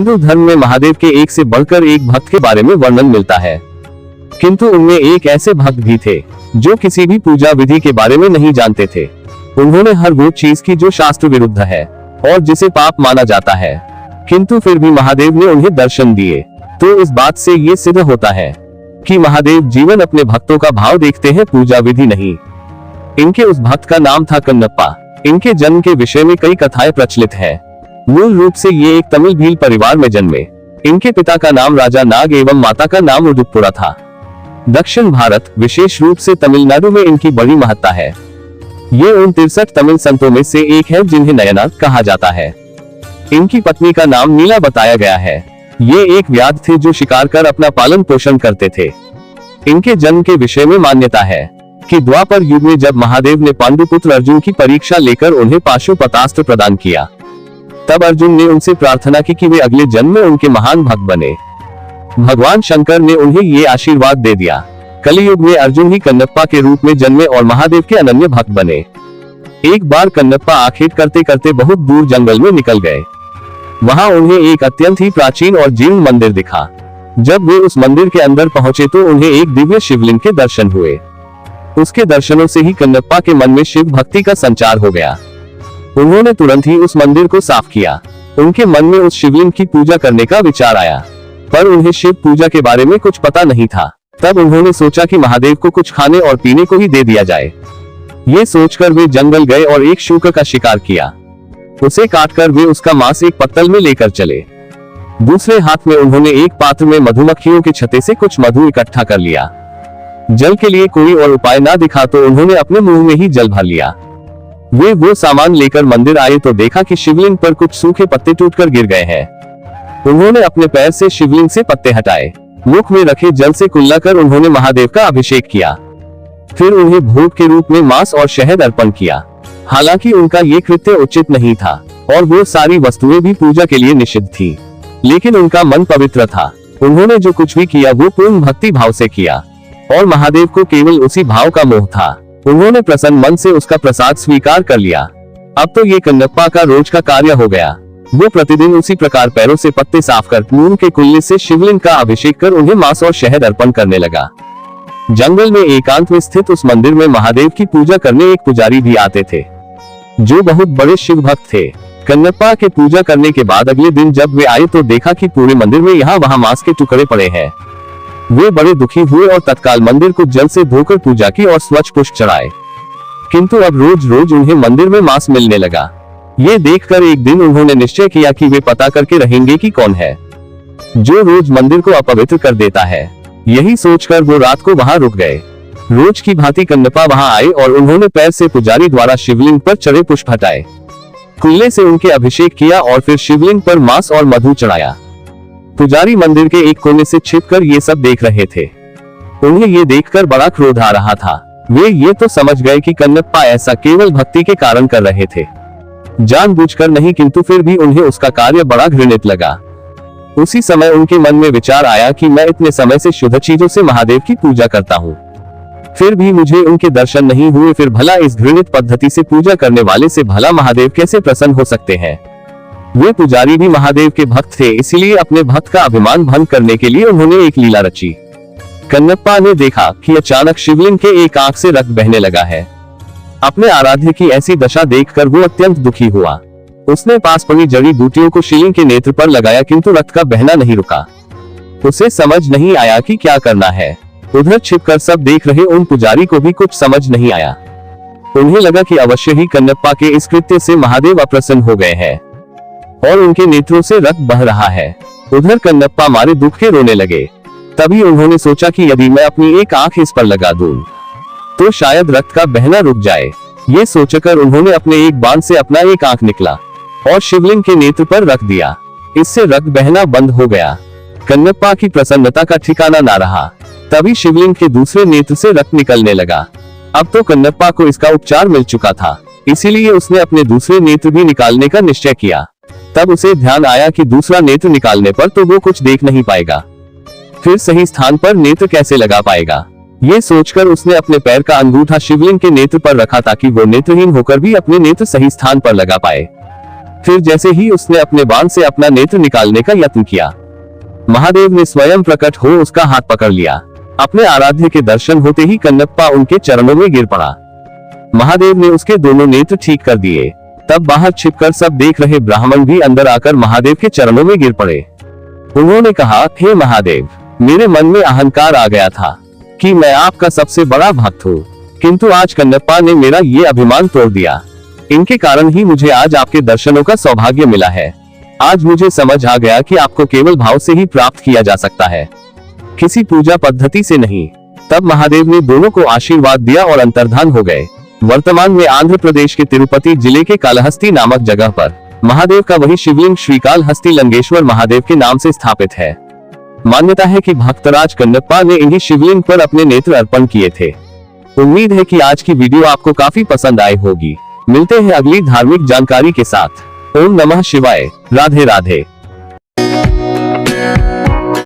हिंदू धर्म में महादेव के एक से बढ़कर एक भक्त के बारे में वर्णन मिलता है, किंतु उनमें एक ऐसे भक्त भी थे जो किसी भी पूजा विधि के बारे में नहीं जानते थे। उन्होंने हर वो चीज की जो शास्त्र विरुद्ध है और जिसे पाप माना जाता है, किंतु फिर भी महादेव ने उन्हें दर्शन दिए। तो इस बात से ये सिद्ध होता है कि महादेव जीवन अपने भक्तों का भाव देखते हैं, पूजा विधि नहीं। इनके उस भक्त का नाम था कन्नप्पा। इनके जन्म के विषय में कई कथाएं प्रचलित है। मूल रूप से ये एक तमिल भील परिवार में जन्मे। इनके पिता का नाम राजा नाग एवं माता का नाम उदुपुरा था। दक्षिण भारत, विशेष रूप से तमिलनाडु में इनकी बड़ी महत्ता है। ये उन 63 तमिल संतों में से एक है जिन्हें नयनार कहा जाता है। इनकी पत्नी का नाम नीला बताया गया है। ये एक व्याध थे जो शिकार कर अपना पालन पोषण करते थे। इनके जन्म के विषय में मान्यता है कि द्वापर युग में जब महादेव ने पांडुपुत्र अर्जुन की परीक्षा लेकर उन्हें पाशुपतास्त्र प्रदान किया, तब अर्जुन ने उनसे प्रार्थना की कि वे अगले जन्म में उनके महान भक्त बने। भगवान शंकर ने उन्हें ये आशीर्वाद दे दिया। कलियुग में अर्जुन ही कन्नप्पा के रूप में जन्मे और महादेव के अनन्य भक्त बने। एक बार कन्नप्पा आखेट करते करते बहुत दूर जंगल में निकल गए। वहां उन्हें एक अत्यंत ही प्राचीन और जीर्ण मंदिर दिखा। जब वे उस मंदिर के अंदर पहुंचे तो उन्हें एक दिव्य शिवलिंग के दर्शन हुए। उसके दर्शनों से ही कन्नप्पा के मन में शिव भक्ति का संचार हो गया। उन्होंने तुरंत ही उस मंदिर को साफ किया। उनके मन में उस शिवलिंग की पूजा करने का विचार आया, पर उन्हें शिव पूजा के बारे में कुछ पता नहीं था। तब उन्होंने सोचा कि महादेव को कुछ खाने और पीने को ही दे दिया जाए। ये सोचकर वे जंगल गए और एक शूकर का शिकार किया। उसे काटकर वे उसका मांस एक पत्तल में लेकर चले। दूसरे हाथ में उन्होंने एक पात्र में मधुमक्खियों के छत्ते से कुछ मधु इकट्ठा कर लिया। जल के लिए कोई और उपाय ना दिखा तो उन्होंने अपने मुंह में ही जल भर लिया। वे वो सामान लेकर मंदिर आए तो देखा कि शिवलिंग पर कुछ सूखे पत्ते टूटकर गिर गए हैं। उन्होंने अपने पैर से शिवलिंग से पत्ते हटाए। मुख में रखे जल से कुल्ला कर उन्होंने महादेव का अभिषेक किया। फिर उन्हें भोग के रूप में मांस और शहद अर्पण किया। हालांकि उनका ये कृत्य उचित नहीं था और वो सारी वस्तुएं भी पूजा के लिए निषिद्ध थी, लेकिन उनका मन पवित्र था। उन्होंने जो कुछ भी किया वो पूर्ण भक्ति भाव से किया और महादेव को केवल उसी भाव का मोह था। उन्होंने प्रसन्न मन से उसका प्रसाद स्वीकार कर लिया। अब तो ये कन्नप्पा का रोज का कार्य हो गया। वो प्रतिदिन उसी प्रकार पैरों से पत्ते साफ कर मुंह के कुल्ले से शिवलिंग का अभिषेक कर उन्हें मांस और शहद अर्पण करने लगा। जंगल में एकांत में स्थित उस मंदिर में महादेव की पूजा करने एक पुजारी भी आते थे जो बहुत बड़े शिव भक्त थे। कन्नप्पा के पूजा करने के बाद अगले दिन जब वे आए तो देखा कि पूरे मंदिर में यहाँ वहाँ मांस के टुकड़े पड़े हैं। वे बड़े दुखी हुए और तत्काल मंदिर को जल से धोकर पूजा की और स्वच्छ पुष्प चढ़ाए। किंतु अब रोज रोज उन्हें मंदिर में मांस मिलने लगा। ये देखकर एक दिन उन्होंने निश्चय किया कि वे पता करके रहेंगे कि कौन है जो रोज मंदिर को अपवित्र कर देता है। यही सोचकर वो रात को वहां रुक गए। रोज की भांति कन्नप्पा वहां आए और उन्होंने पैर से पुजारी द्वारा शिवलिंग पर चढ़े पुष्प हटाए, कुल्ले से उनके अभिषेक किया और फिर शिवलिंग पर मांस और मधु चढ़ाया। पुजारी मंदिर के एक कोने से छिपकर ये सब देख रहे थे। उन्हें ये देखकर बड़ा क्रोध आ रहा था। वे ये तो समझ गए कि कन्नप्पा ऐसा केवल भक्ति के कारण कर रहे थे, जानबूझकर नहीं, किंतु फिर भी उन्हें उसका कार्य बड़ा घृणित लगा। उसी समय उनके मन में विचार आया कि मैं इतने समय से शुद्ध चीजों से महादेव की पूजा करता हूँ, फिर भी मुझे उनके दर्शन नहीं हुए। फिर भला इस घृणित पद्धति से पूजा करने वाले से भला महादेव कैसे प्रसन्न हो सकते हैं। वे पुजारी भी महादेव के भक्त थे, इसीलिए अपने भक्त का अभिमान भंग करने के लिए उन्होंने एक लीला रची। कन्नप्पा ने देखा कि अचानक शिवलिंग के एक आंख से रक्त बहने लगा है। अपने आराध्य की ऐसी दशा देखकर वो अत्यंत दुखी हुआ। उसने पास पड़ी जड़ी बूटियों को शिवलिंग के नेत्र पर लगाया, किंतु रक्त का बहना नहीं रुका। उसे समझ नहीं आया कि क्या करना है। उधर छिपकर सब देख रहे उन पुजारी को भी कुछ समझ नहीं आया। उन्हें लगा कि अवश्य ही कन्नप्पा के इस कृत्य से महादेव अप्रसन्न हो गए हैं और उनके नेत्रों से रक्त बह रहा है। उधर कन्नप्पा मारे दुख के रोने लगे। तभी उन्होंने सोचा कि यदि मैं अपनी एक आंख इस पर लगा दूं तो शायद रक्त का बहना रुक जाए। ये सोचकर उन्होंने अपने एक बाण से अपना एक आंख निकला और शिवलिंग के नेत्र पर रख दिया। इससे रक्त बहना बंद हो गया। कन्नप्पा की प्रसन्नता का ठिकाना ना रहा। तभी शिवलिंग के दूसरे नेत्र से रक्त निकलने लगा। अब तो कन्नप्पा को इसका उपचार मिल चुका था, इसीलिए उसने अपने दूसरे नेत्र भी निकालने का निश्चय किया। तब उसे ध्यान आया कि दूसरा नेत्र निकालने पर तो वो कुछ देख नहीं पाएगा, फिर सही स्थान पर नेत्र कैसे लगा पाएगा। ये सोचकर उसने अपने पैर का अंगूठा शिवलिंग के नेत्र पर रखा ताकि वो नेत्रहीन होकर भी अपने नेत्र सही स्थान पर लगा पाए। फिर जैसे ही उसने अपने बाण से अपना नेत्र निकालने का यत्न किया, महादेव ने स्वयं प्रकट हो उसका हाथ पकड़ लिया। अपने आराध्य के दर्शन होते ही कन्नप्पा उनके चरणों में गिर पड़ा। महादेव ने उसके दोनों नेत्र ठीक कर दिए। तब बाहर छिपकर सब देख रहे ब्राह्मण भी अंदर आकर महादेव के चरणों में गिर पड़े। उन्होंने कहा, हे महादेव, मेरे मन में अहंकार आ गया था कि मैं आपका सबसे बड़ा भक्त हूँ, किंतु आज कन्नप्पा ने मेरा ये अभिमान तोड़ दिया। इनके कारण ही मुझे आज आपके दर्शनों का सौभाग्य मिला है। आज मुझे समझ आ गया कि आपको केवल भाव से ही प्राप्त किया जा सकता है, किसी पूजा पद्धति से नहीं। तब महादेव ने दोनों को आशीर्वाद दिया और अंतर्धान हो गए। वर्तमान में आंध्र प्रदेश के तिरुपति जिले के कालहस्ती नामक जगह पर महादेव का वही शिवलिंग श्रीकालहस्ती लिंगेश्वर महादेव के नाम से स्थापित है। मान्यता है कि भक्तराज कन्नप्पा ने इन्हीं शिवलिंग पर अपने नेत्र अर्पण किए थे। उम्मीद है कि आज की वीडियो आपको काफी पसंद आई होगी। मिलते हैं अगली धार्मिक जानकारी के साथ। ओम नमः शिवाय। राधे राधे।